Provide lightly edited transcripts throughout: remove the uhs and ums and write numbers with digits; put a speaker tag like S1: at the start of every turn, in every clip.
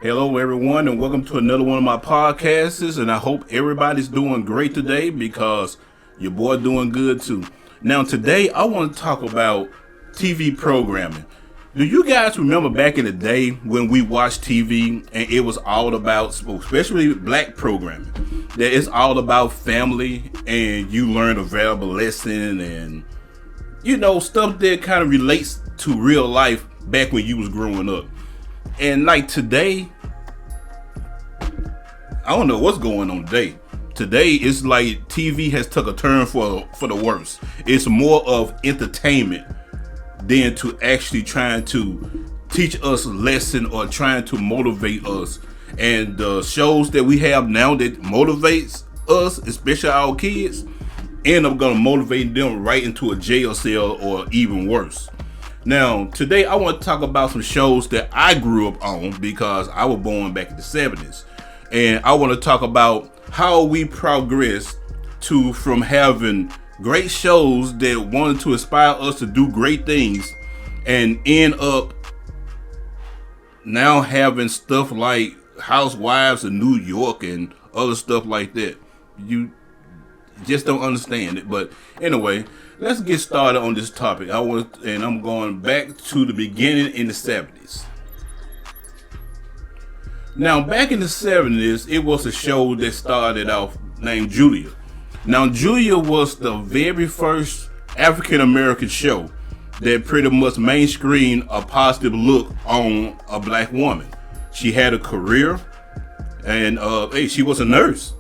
S1: Hello, everyone, and welcome to another one of my podcasts. And I hope everybody's doing great today because your boy doing good too. Now, today I want to talk about TV programming. Do you guys remember back in the day when we watched TV and it was all about, especially black programming, that it's all about family and you learn a valuable lesson and stuff that kind of relates to real life back when you was growing up. And like today, I don't know what's going on today. Today it's like TV has took a turn for the worse. It's more of entertainment than to actually trying to teach us a lesson or trying to motivate us. And the shows that we have now that motivates us, especially our kids, end up gonna motivate them right into a jail cell or even worse. Now, today I want to talk about some shows that I grew up on because I was born back in the 70s. And I want to talk about how we progressed from having great shows that wanted to inspire us to do great things and end up now having stuff like Housewives of New York and other stuff like that. You just don't understand it. But anyway, let's get started on this topic. I'm going back to the beginning in the 70s. Now, back in the 70s, it was a show that started off named Julia. Now, Julia was the very first African American show that pretty much mainstreamed a positive look on a black woman. She had a career, and she was a nurse.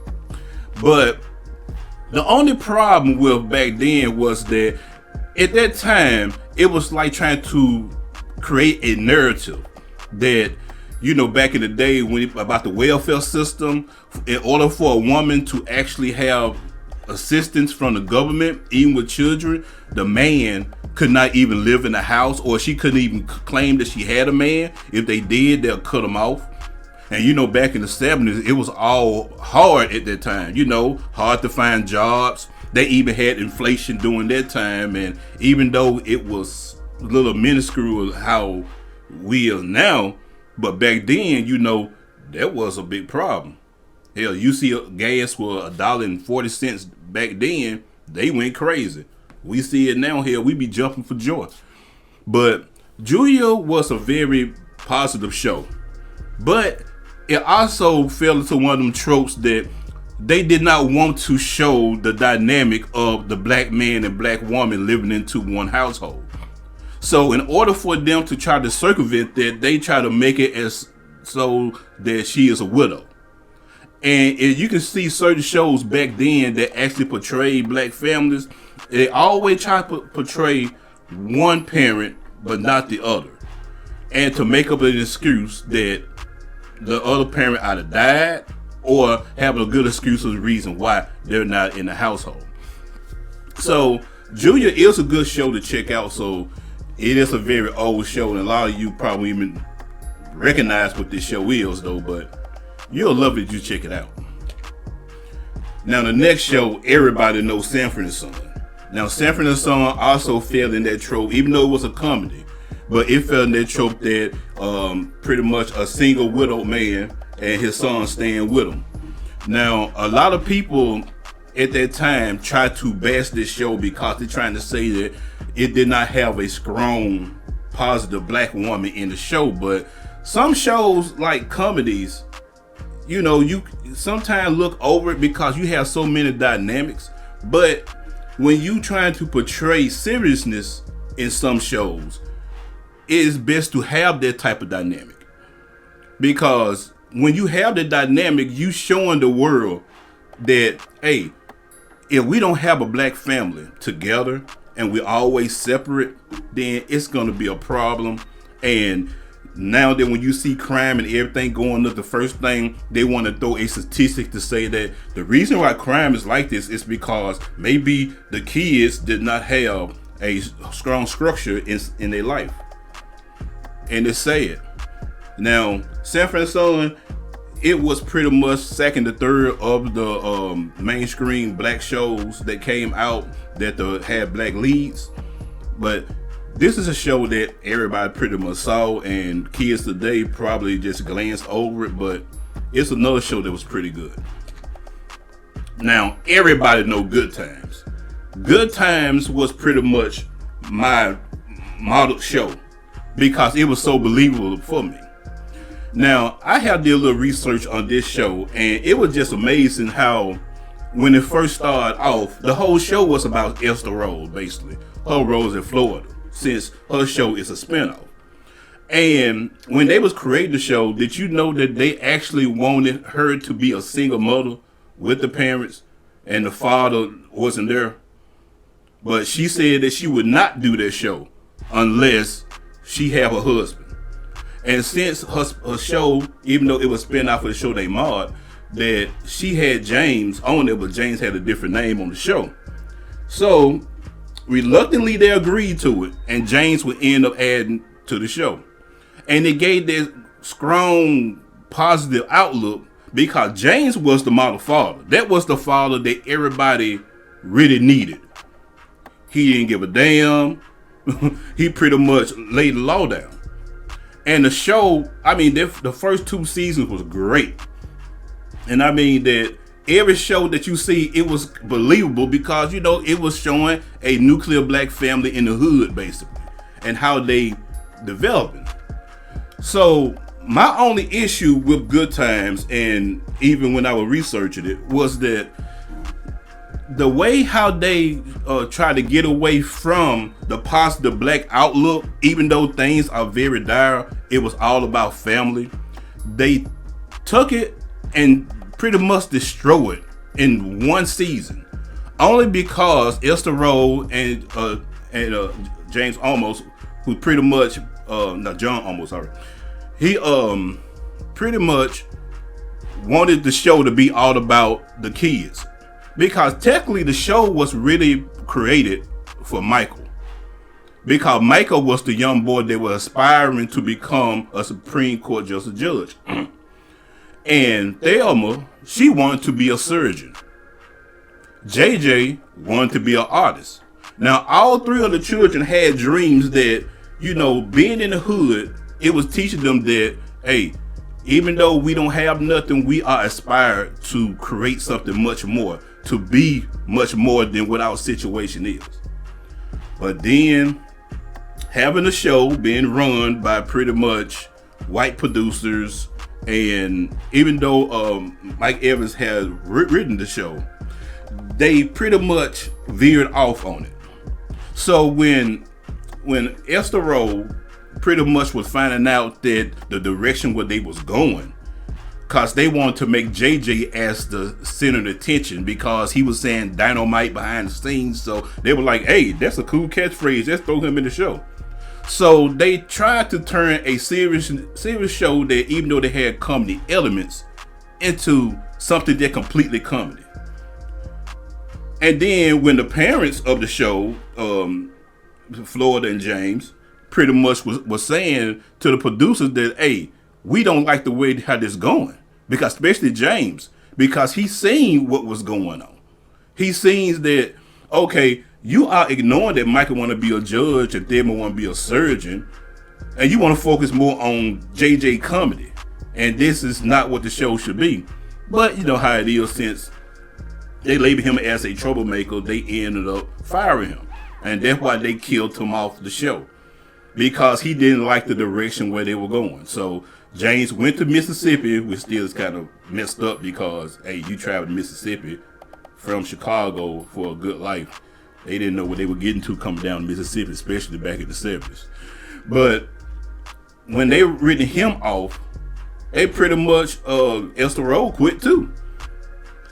S1: But the only problem with back then was that at that time, it was like trying to create a narrative that, back in the day about the welfare system, in order for a woman to actually have assistance from the government, even with children, the man could not even live in the house, or she couldn't even claim that she had a man. If they did, they'll cut him off. And back in the 70s, it was all hard at that time, hard to find jobs. They even had inflation during that time. And even though it was a little minuscule how we are now, but back then, that was a big problem. Hell, you see gas was $1.40 back then, they went crazy. We see it now here, we be jumping for joy. But Julia was a very positive show. But it also fell into one of them tropes that they did not want to show the dynamic of the black man and black woman living into one household. So in order for them to try to circumvent that, they try to make it as so that she is a widow. And you can see certain shows back then that actually portrayed black families. They always try to portray one parent, but not the other. And to make up an excuse that the other parent either died or have a good excuse of the reason why they're not in the household. So Julia is a good show to check out. So it is a very old show, and a lot of you probably even recognize what this show is, though, but you'll love it if you check it out. Now, the next show, everybody knows Sanford and Son. Now, Sanford and Son also fell in that trope, even though it was a comedy, but it fell in that trope that pretty much a single widowed man and his son staying with him. Now, a lot of people at that time tried to bash this show because they're trying to say that it did not have a strong, positive black woman in the show. But some shows like comedies, you sometimes look over it because you have so many dynamics. But when you trying to portray seriousness in some shows, it is best to have that type of dynamic. Because when you have the dynamic, you showing the world that, hey, if we don't have a black family together and we're always separate, then it's going to be a problem. And now that when you see crime and everything going up, the first thing they want to throw a statistic to say that the reason why crime is like this is because maybe the kids did not have a strong structure in their life. And it's sad. Now, Sanford and Son, it was pretty much second to third of the mainstream black shows that came out that had black leads. But this is a show that everybody pretty much saw, and kids today probably just glanced over it, but it's another show that was pretty good. Now, everybody know Good Times. Good Times was pretty much my model show because it was so believable for me. Now, I have did a little research on this show, and it was just amazing how when it first started off, the whole show was about Esther Rose, basically. Her Rose in Florida, since her show is a spinoff. And when they was creating the show, did you know that they actually wanted her to be a single mother with the parents, and the father wasn't there? But she said that she would not do that show unless she have a husband. And since her show, even though it was spin off of the show they mod, that she had James on it, but James had a different name on the show. So reluctantly they agreed to it, and James would end up adding to the show. And it gave this strong positive outlook because James was the model father. That was the father that everybody really needed. He didn't give a damn. He pretty much laid the law down. And the show, I mean, the first 2 seasons was great. And I mean that every show that you see, it was believable because, you know, it was showing a nuclear black family in the hood, basically, and how they developing. So my only issue with Good Times, and even when I was researching it, was that the way how they try to get away from the positive black outlook, even though things are very dire, it was all about family. They took it and pretty much destroyed it in 1 season, only because Esther Rose and James Olmos, who pretty much John Olmos, sorry, he pretty much wanted the show to be all about the kids. Because technically the show was really created for Michael. Because Michael was the young boy that was aspiring to become a Supreme Court Justice judge. And Thelma, she wanted to be a surgeon. JJ wanted to be an artist. Now, all 3 of the children had dreams that, you know, being in the hood, it was teaching them that, hey, even though we don't have nothing, we are aspired to create something much more, to be much more than what our situation is. But then having a show being run by pretty much white producers, and even though Mike Evans has written the show, they pretty much veered off on it. So when Esther Rose pretty much was finding out that the direction where they was going, because they wanted to make JJ as the center of attention because he was saying dynamite behind the scenes. So they were like, hey, that's a cool catchphrase. Let's throw him in the show. So they tried to turn a serious show that, even though they had comedy elements, into something that completely comedy. And then when the parents of the show, Florida and James, pretty much was saying to the producers that, hey, we don't like the way how this going, because especially James, because he seen what was going on. He sees that, okay, you are ignoring that Michael want to be a judge and Thelma want to be a surgeon, and you want to focus more on JJ comedy, and this is not what the show should be. But you know how it is, since they labeled him as a troublemaker, they ended up firing him, and that's why they killed him off the show, because he didn't like the direction where they were going. So James went to Mississippi, which still is kind of messed up because, hey, you traveled to Mississippi from Chicago for a good life. They didn't know what they were getting to coming down to Mississippi, especially back in the 70s. But when they written him off, they pretty much, Esther Rose quit too.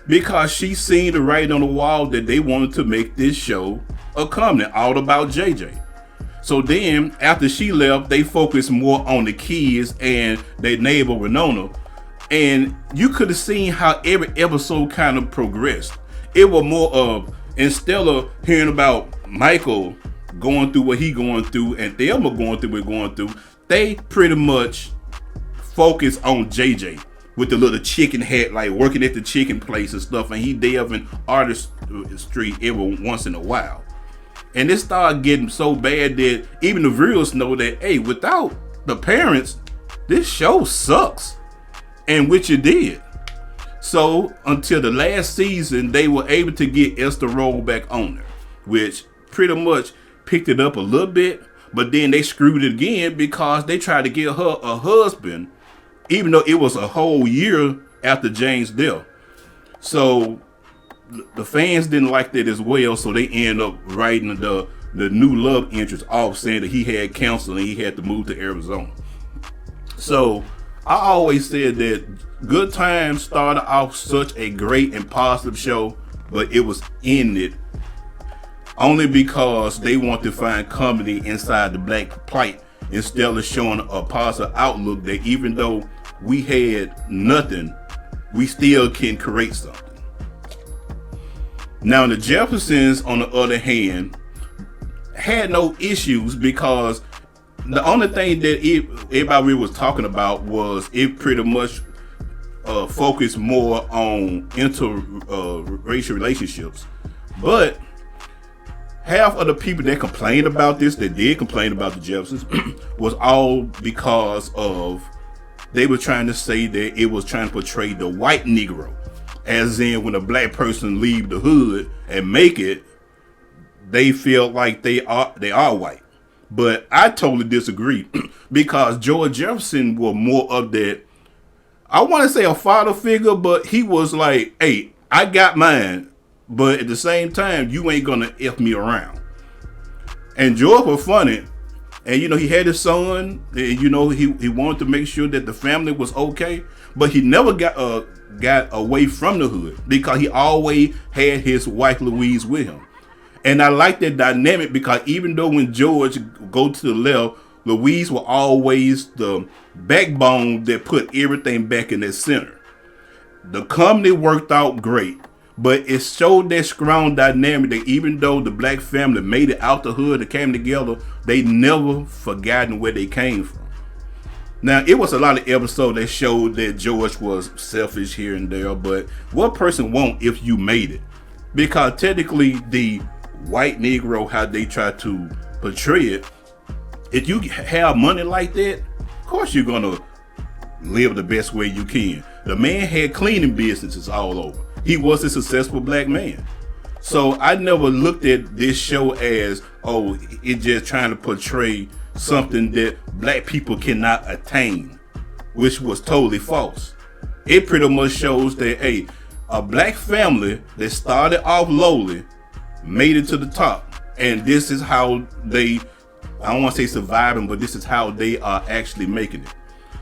S1: Because she seen the writing on the wall that they wanted to make this show a comedy all about JJ. So then, after she left, they focused more on the kids and their neighbor Winona. And you could have seen how every episode kind of progressed. It was more of, instead of hearing about Michael going through what he going through and Thelma going through what going through, they pretty much focused on JJ with the little chicken hat, like working at the chicken place and stuff. And he delving artistry every once in a while. And it started getting so bad that even the viewers know that, hey, without the parents, this show sucks. And which it did. So until the last season, they were able to get Esther Roll back on there, which pretty much picked it up a little bit. But then they screwed it again because they tried to get her a husband, even though it was a whole year after Jane's death. So the fans didn't like that as well. So they ended up writing the new love interest off, saying that he had cancer and he had to move to Arizona. So I always said that Good Times started off such a great and positive show, but it was ended only because they want to find comedy inside the black plight instead of showing a positive outlook that even though we had nothing, we still can create something. Now the Jeffersons, on the other hand, had no issues because the only thing that everybody was talking about was it pretty much focused more on interracial relationships. But half of the people that complained about this, that did complain about the Jeffersons, was all because of they were trying to say that it was trying to portray the white Negro. As in, when a black person leave the hood and make it, they feel like they are white. But I totally disagree because George Jefferson was more of that, I want to say a father figure, but he was like, hey, I got mine, but at the same time, you ain't going to F me around. And George was funny. And, he had his son, and, he wanted to make sure that the family was okay, but he never got away from the hood because he always had his wife Louise with him. And I like that dynamic because even though when George go to the left, Louise was always the backbone that put everything back in the center. The comedy worked out great, but it showed that strong dynamic that even though the black family made it out the hood and came together, they never forgotten where they came from. Now, it was a lot of episodes that showed that George was selfish here and there, but what person won't if you made it? Because technically the white Negro, how they try to portray it, if you have money like that, of course you're gonna live the best way you can. The man had cleaning businesses all over. He was a successful black man. So I never looked at this show as, oh, it's just trying to portray something that black people cannot attain, which was totally false. It pretty much shows that, hey, a black family that started off lowly made it to the top, and this is how they, I don't want to say surviving, but this is how they are actually making it.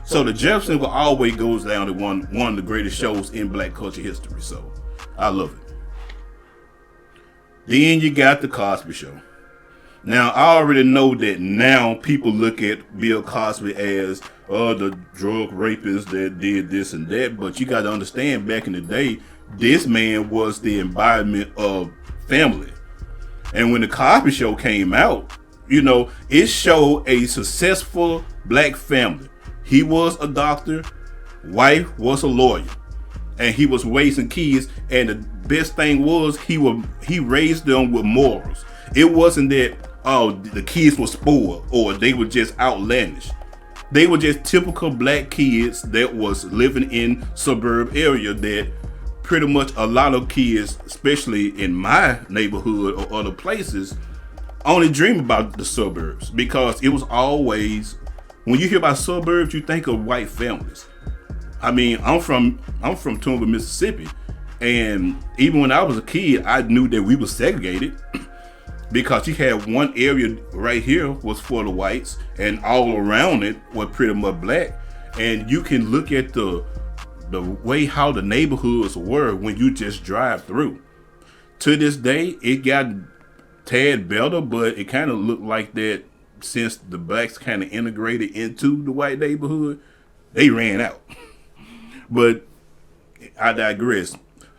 S1: So the Jeffersons will always goes down to one of the greatest shows in black culture history. So I love it. Then you got the Cosby Show. Now I already know that now people look at Bill Cosby as the drug rapist that did this and that, but you got to understand, back in the day, this man was the embodiment of family. And when the Cosby Show came out, it showed a successful black family. He was a doctor, wife was a lawyer, and he was raising kids. And the best thing was he raised them with morals. It wasn't that, oh, the kids were spoiled or they were just outlandish. They were just typical black kids that was living in suburb area that pretty much a lot of kids, especially in my neighborhood or other places, only dream about the suburbs because it was always, when you hear about suburbs, you think of white families. I mean, I'm from Toowoomba, Mississippi, and even when I was a kid, I knew that we were segregated because you had one area right here was for the whites, and all around it was pretty much black. And you can look at the way how the neighborhoods were when you just drive through. To this day, it got tad better, but it kind of looked like that since the blacks kind of integrated into the white neighborhood, they ran out. But I digress.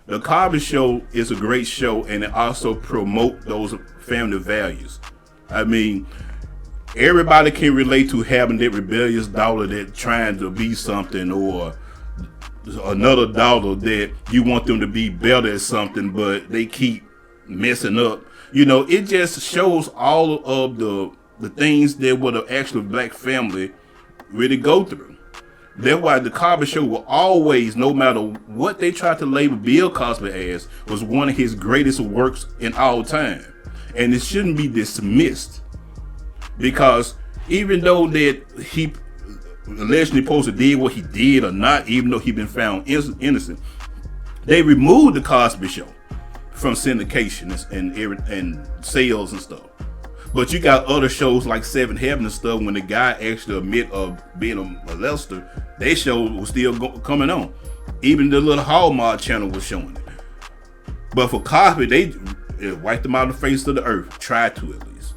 S1: The Cosby Show is a great show, and it also promotes those family values. I mean, everybody can relate to having that rebellious daughter that trying to be something, or another daughter that you want them to be better at something, but they keep messing up. It just shows all of the things that what an actual black family really go through. That's why the Cosby Show will always, no matter what they try to label Bill Cosby as, was one of his greatest works in all time. And it shouldn't be dismissed. Because even though that he allegedly supposed to did what he did or not, even though he been found innocent, they removed the Cosby Show from syndication and sales and stuff. But you got other shows like Seven Heaven and stuff, when the guy actually admit of being a molester, they show was still coming on. Even the little Hallmark channel was showing it. But for Cosby, they wiped them out of the face of the earth. Tried to, at least.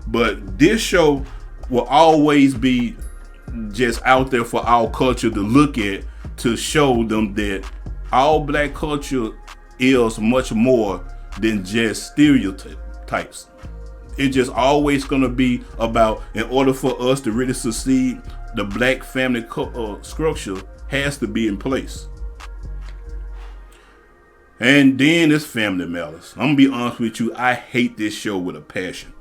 S1: But this show will always be just out there for our culture to look at, to show them that all black culture is much more than just stereotypes. It's just always going to be about, in order for us to really succeed, the black family structure has to be in place. And then it's Family Matters. I'm going to be honest with you, I hate this show with a passion.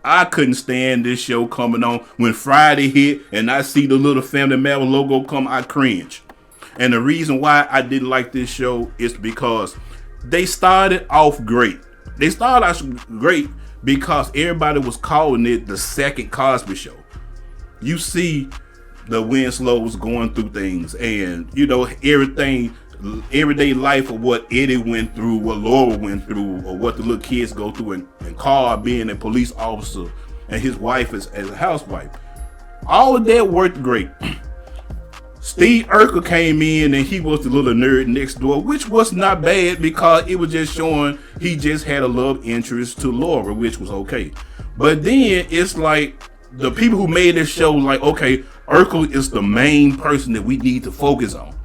S1: I couldn't stand this show coming on. When Friday hit and I see the little Family Matters logo come, I cringe. And the reason why I didn't like this show is because they started off great. They started off great because everybody was calling it the second Cosby Show. You see the Winslows going through things, and everything, everyday life of what Eddie went through, what Laura went through, or what the little kids go through, and Carl being a police officer and his wife as a housewife. All of that worked great. Steve Urkel came in and he was the little nerd next door, which was not bad because it was just showing he just had a love interest to Laura, which was okay. But then it's like the people who made this show like, okay, Urkel is the main person that we need to focus on.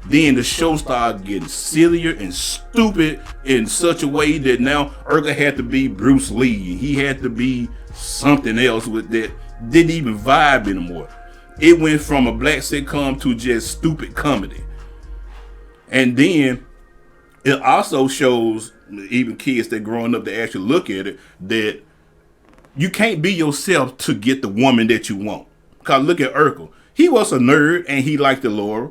S1: Then the show started getting sillier and stupid in such a way that now Urkel had to be Bruce Lee. He had to be something else with that didn't even vibe anymore. It went from a black sitcom to just stupid comedy. And then it also shows even kids that growing up to actually look at it, that you can't be yourself to get the woman that you want. Because look at Urkel. He was a nerd and he liked the Laura,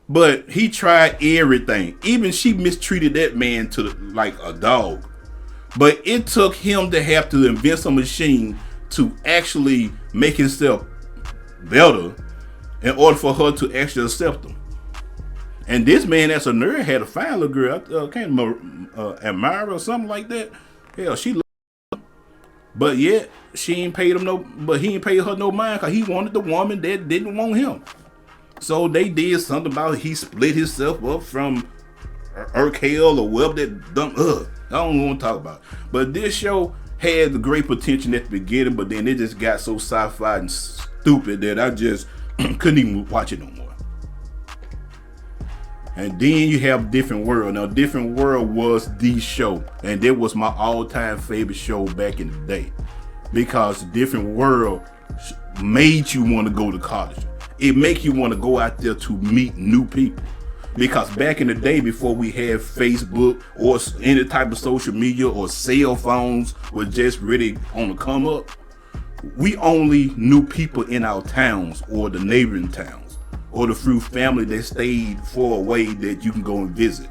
S1: but he tried everything. Even she mistreated that man like a dog. But it took him to have to invent a machine to actually make himself better in order for her to actually accept him. And this man, as a nerd, had a fine little girl. I can't remember, Amira or something like that. Hell, she loved him. But yet, she ain't paid him but he ain't paid her no mind because he wanted the woman that didn't want him. So they did something about it. He split himself up from Urkel or whatever that dumb. I don't want to talk about it. But this show had the great potential at the beginning, but then it just got so sci-fi and stupid that I just couldn't even watch it no more. And then you have Different World. Now, Different World was the show, and that was my all-time favorite show back in the day, because Different World made you want to go to college. It make you want to go out there to meet new people. Because back in the day, before we had Facebook or any type of social media or cell phones were just really on the come up, we only knew people in our towns or the neighboring towns or the few family that stayed far away that you can go and visit.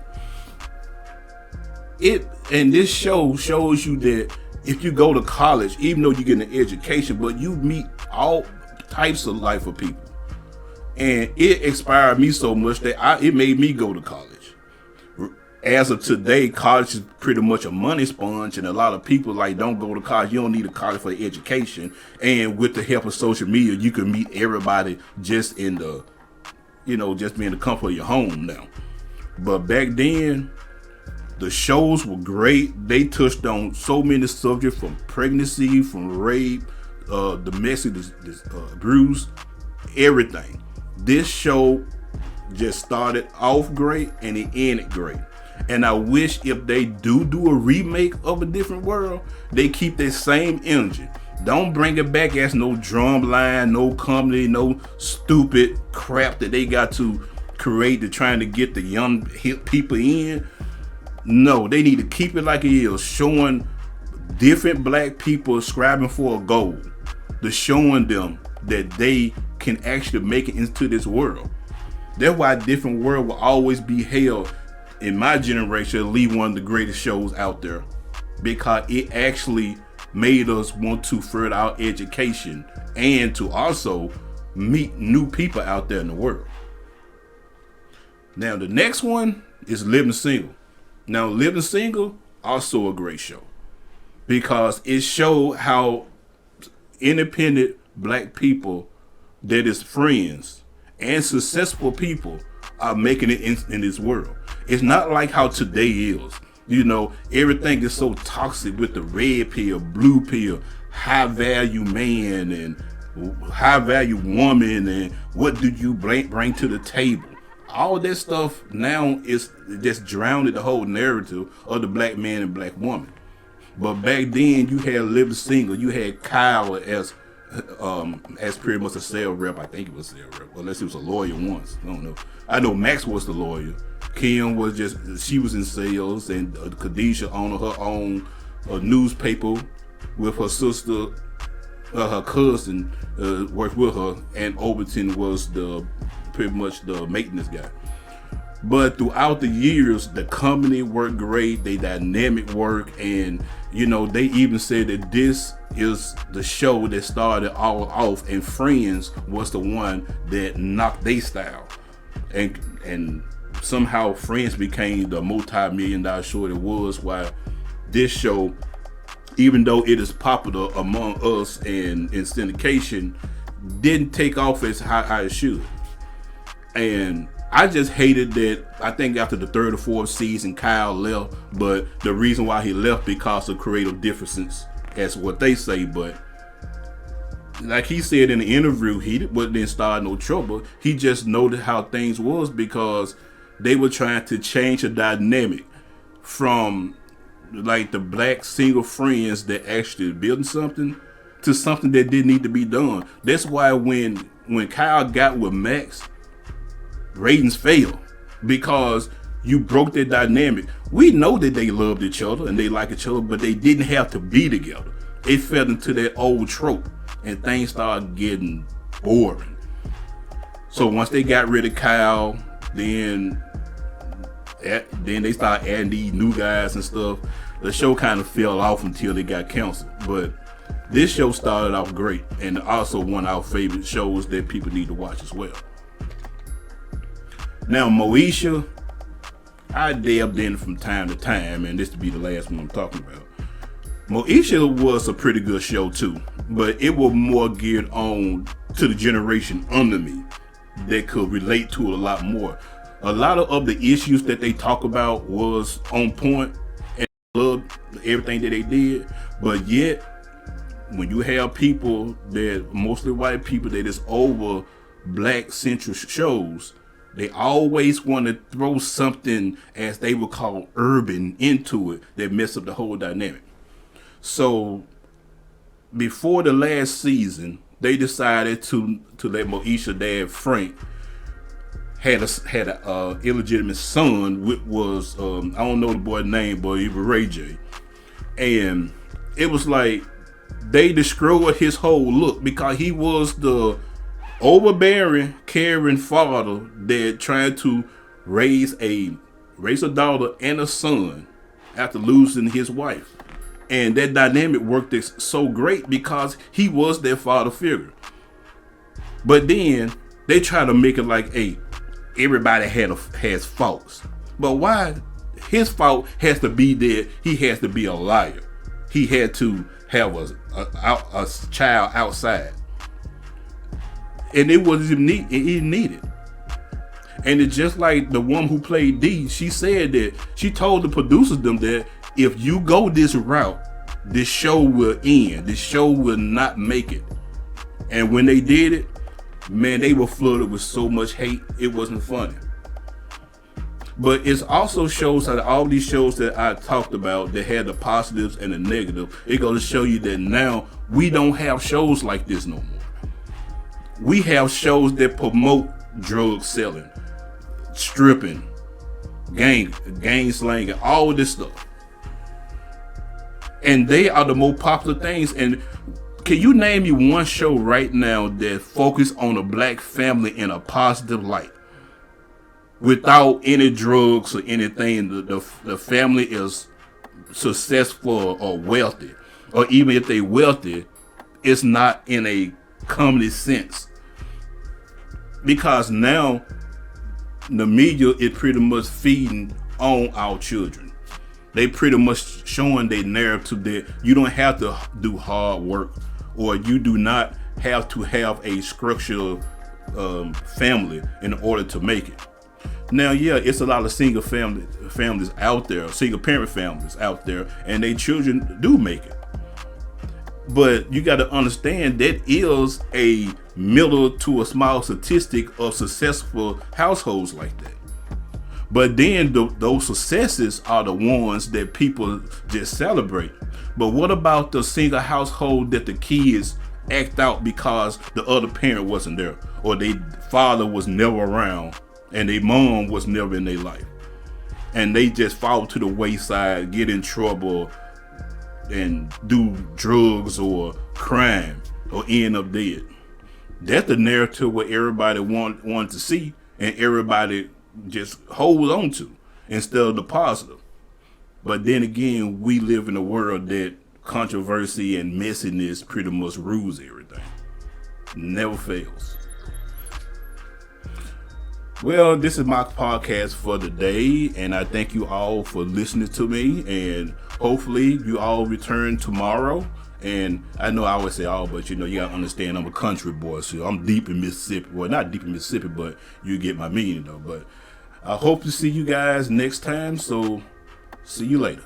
S1: And this show shows you that if you go to college, even though you get an education, but you meet all types of life of people. And it inspired me so much that it made me go to college. As of today, college is pretty much a money sponge, and a lot of people don't go to college. You don't need a college for education. And with the help of social media, you can meet everybody just in the, just being the comfort of your home now. But back then, the shows were great. They touched on so many subjects, from pregnancy, from rape, domestic abuse, everything. This show just started off great and it ended great. And I wish if they do a remake of A Different World, they keep that same energy. Don't bring it back as no drum line, no comedy, no stupid crap that they got to create to trying to get the young hip people in. No, they need to keep it like it is, showing different black people striving for a goal, to showing them that they can actually make it into this world. That's why Different World will always be held, in my generation, at least one of the greatest shows out there, because it actually made us want to further our education and to also meet new people out there in the world. Now, the next one is Living Single. Now, Living Single, also a great show, because it showed how independent black people that is friends and successful people are making it in this world. It's not like how today is. You know, everything is so toxic with the red pill, blue pill, high value man and high value woman, and what do you bring to the table? All that stuff now is just drowned in the whole narrative of the black man and black woman. But back then, you had Living Single. You had Kyle as pretty much a sales rep. I think it was a sales rep, unless he was a lawyer once. I don't know. I know Max was the lawyer. Kim was she was in sales, and Khadijah owned her own newspaper with her sister, her cousin worked with her, and Overton was pretty much the maintenance guy. But throughout the years, the company worked great. They dynamic work, and you know, they even said that this is the show that started all off, and Friends was the one that knocked their style, and somehow Friends became the multi-million-dollar show it was. While this show, even though it is popular among us and in syndication, didn't take off as high it should. And I just hated that. I think after the third or fourth season, Kyle left, but the reason why he left because of creative differences, as what they say. But like he said in the interview, he didn't start no trouble. He just noted how things was because they were trying to change the dynamic from like the black single friends that actually building something to something that didn't need to be done. That's why when Kyle got with Max, ratings failed, because you broke their dynamic. We know that they loved each other and they like each other, but they didn't have to be together. It fell into that old trope, and things started getting boring. So once they got rid of Kyle, then they started adding these new guys and stuff. The show kind of fell off until they got canceled. But this show started off great, and also one of our favorite shows that people need to watch as well. Now, Moesha, I dabbed in from time to time, and this to be the last one I'm talking about. Moesha was a pretty good show too, but it was more geared on to the generation under me that could relate to it a lot more. A lot of the issues that they talk about was on point, and I loved everything that they did, but yet, when you have people that, mostly white people, that is over black central shows, they always want to throw something, as they would call urban, into it that mess up the whole dynamic. So before the last season, they decided to let Moesha dad Frank had a illegitimate son, which was I don't know the boy's name, but he was Ray J. And it was like they destroyed his whole look, because he was the overbearing, caring father that tried to raise a daughter and a son after losing his wife. And that dynamic worked so great because he was their father figure. But then they try to make it like, hey, everybody has faults. But why his fault has to be that he has to be a liar? He had to have a child outside. And it wasn't needed. And it's just like the woman who played D, she said that she told the producers them that if you go this route, this show will end. This show will not make it. And when they did it, man, they were flooded with so much hate, it wasn't funny. But it also shows how all these shows that I talked about that had the positives and the negative, it goes to show you that now we don't have shows like this no more. We have shows that promote drug selling, stripping, gang slang, and all this stuff. And they are the most popular things. And can you name me one show right now that focus on a black family in a positive light? Without any drugs or anything, the family is successful or wealthy. Or even if they wealthy, it's not in a comedy sense. Because now the media is pretty much feeding on our children. They pretty much showing their narrative that you don't have to do hard work, or you do not have to have a structural family in order to make it. Now, yeah, it's a lot of single families out there, single parent families out there, and their children do make it. But you got to understand that is a middle to a small statistic of successful households like that. But then those successes are the ones that people just celebrate. But what about the single household that the kids act out because the other parent wasn't there, or their father was never around, and their mom was never in their life, and they just fall to the wayside, get in trouble, and do drugs or crime, or end up dead? That's the narrative where everybody wanted to see, and everybody just hold on to instead of the positive. But then again, we live in a world that controversy and messiness pretty much rules everything. Never fails. Well, this is my podcast for the day, and I thank you all for listening to me, and hopefully you all return tomorrow. And I know I always say all, but you gotta understand I'm a country boy, so I'm deep in Mississippi. Well, not deep in Mississippi, but you get my meaning though. But I hope to see you guys next time, so see you later.